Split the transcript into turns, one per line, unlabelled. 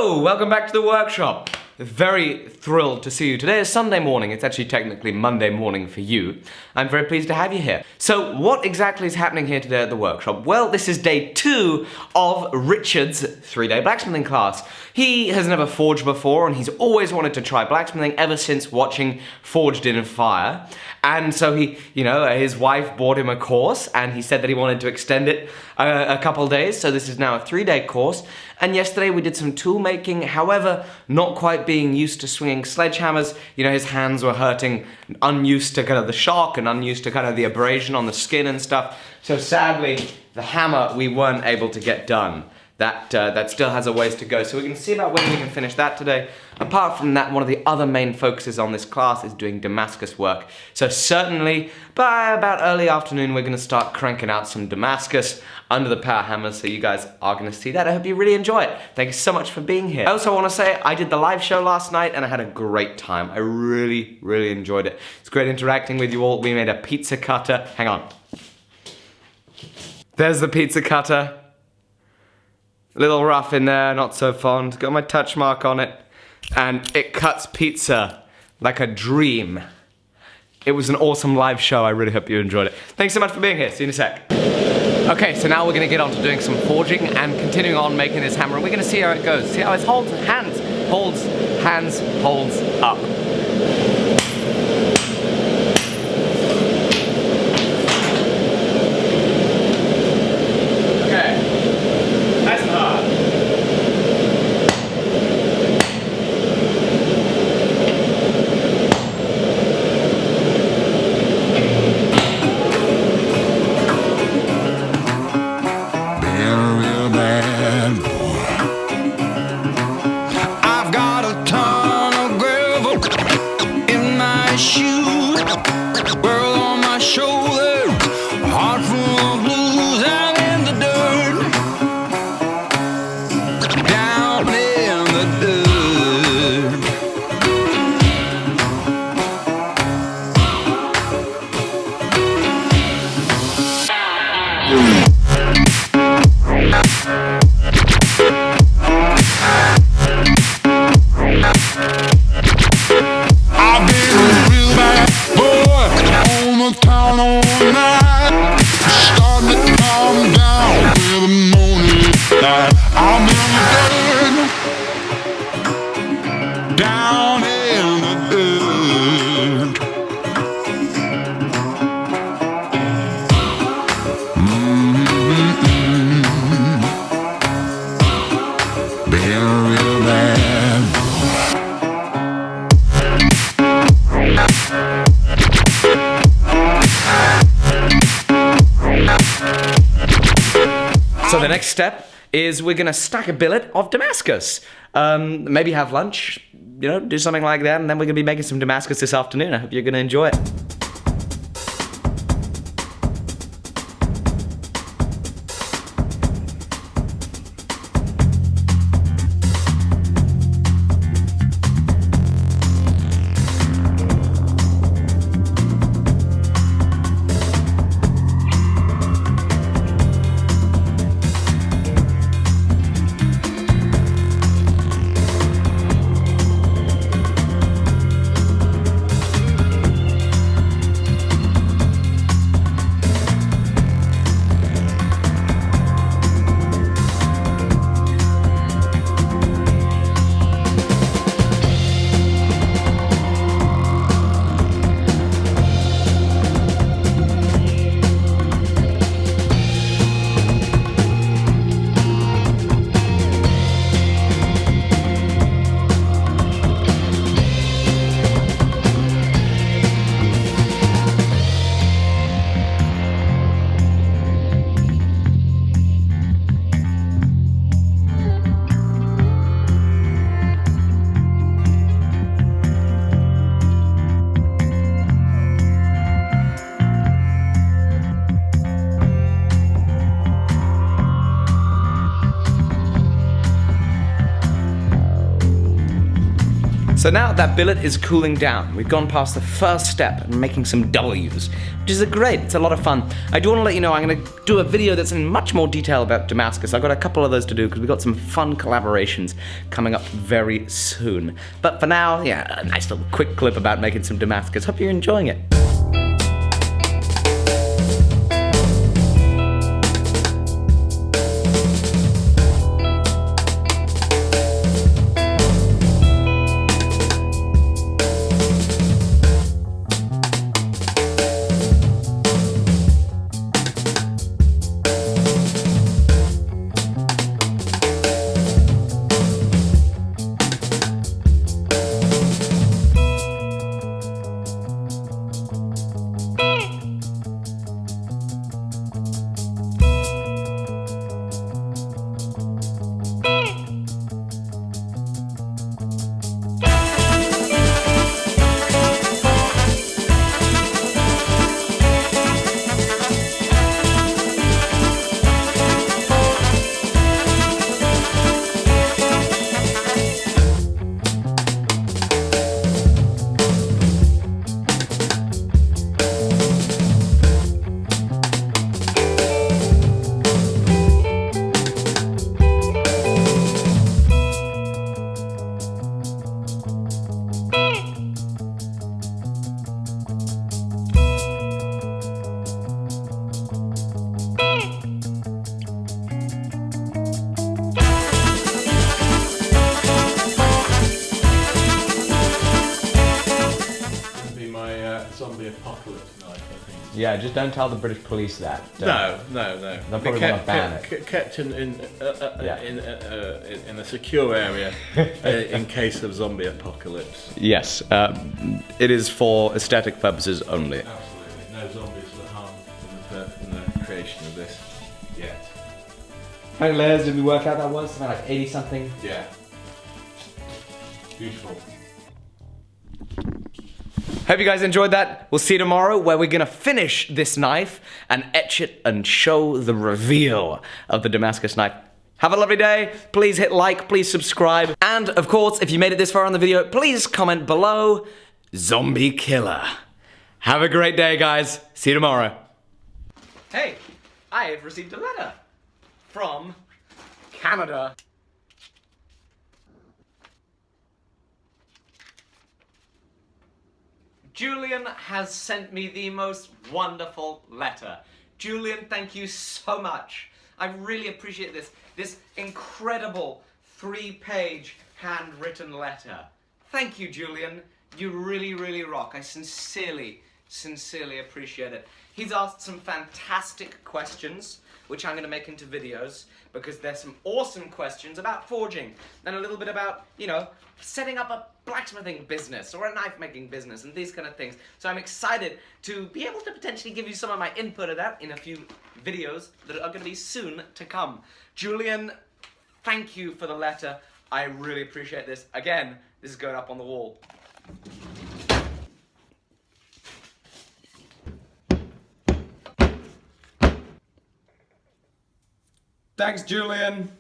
Hello, welcome back to the workshop. Very thrilled to see you. Today is Sunday morning, it's actually technically Monday morning for you. I'm very pleased to have you here. So what exactly is happening here today at the workshop? Well, this is day 2 of Richard's 3-day blacksmithing class. He has never forged before and he's always wanted to try blacksmithing ever since watching Forged in Fire. And so he, his wife bought him a course and he said that he wanted to extend it a couple days. So this is now a 3-day course. And yesterday we did some tool making, however, not quite being used to swinging sledgehammers. His hands were hurting, unused to kind of the shock and unused to kind of the abrasion on the skin and stuff. So sadly, the hammer we weren't able to get done. That still has a ways to go. So we're going to see about when we can finish that today. Apart from that, one of the other main focuses on this class is doing Damascus work. So certainly, by about early afternoon, we're going to start cranking out some Damascus under the power hammers, so you guys are going to see that. I hope you really enjoy it. Thank you so much for being here. I also want to say I did the live show last night and I had a great time. I really, really enjoyed it. It's great interacting with you all. We made a pizza cutter. Hang on. There's the pizza cutter. A little rough in there, not so fond. Got my touch mark on it. And it cuts pizza like a dream. It was an awesome live show. I really hope you enjoyed it. Thanks so much for being here. See you in a sec. Okay, so now we're going to get on to doing some forging and continuing on making this hammer. And we're going to see how it goes. See how it holds hands, holds up. So the next step is we're going to stack a billet of Damascus. Maybe have lunch, do something like that, and then we're going to be making some Damascus this afternoon. I hope you're going to enjoy it. So now that billet is cooling down, we've gone past the first step and making some W's, which is great, it's a lot of fun. I do want to let you know I'm going to do a video that's in much more detail about Damascus. I've got a couple of those to do because we've got some fun collaborations coming up very soon. But for now, yeah, a nice little quick clip about making some Damascus. Hope you're enjoying it.
Zombie apocalypse knife, I think.
Yeah, just don't tell the British police that.
No.
They'll probably want to ban it.
Kept in a secure area in case of zombie apocalypse.
Yes, it is for aesthetic purposes only.
Absolutely, no zombies were harmed in the creation of this yet.
How many layers did we work out that was? Something like 80 something?
Yeah. Beautiful.
Hope you guys enjoyed that. We'll see you tomorrow where we're gonna finish this knife and etch it and show the reveal of the Damascus knife. Have a lovely day. Please hit like, please subscribe. And of course, if you made it this far on the video, please comment below, zombie killer. Have a great day, guys. See you tomorrow. Hey, I have received a letter from Canada. Julian has sent me the most wonderful letter. Julian, thank you so much. I really appreciate this incredible 3-page handwritten letter. Thank you, Julian. You really, really rock. I sincerely appreciate it. He's asked some fantastic questions, which I'm going to make into videos, because there's some awesome questions about forging, and a little bit about, you know, setting up a blacksmithing business, or a knife-making business, and these kind of things. So I'm excited to be able to potentially give you some of my input of that in a few videos that are going to be soon to come. Julian, thank you for the letter. I really appreciate this. Again, this is going up on the wall. Thanks, Julian.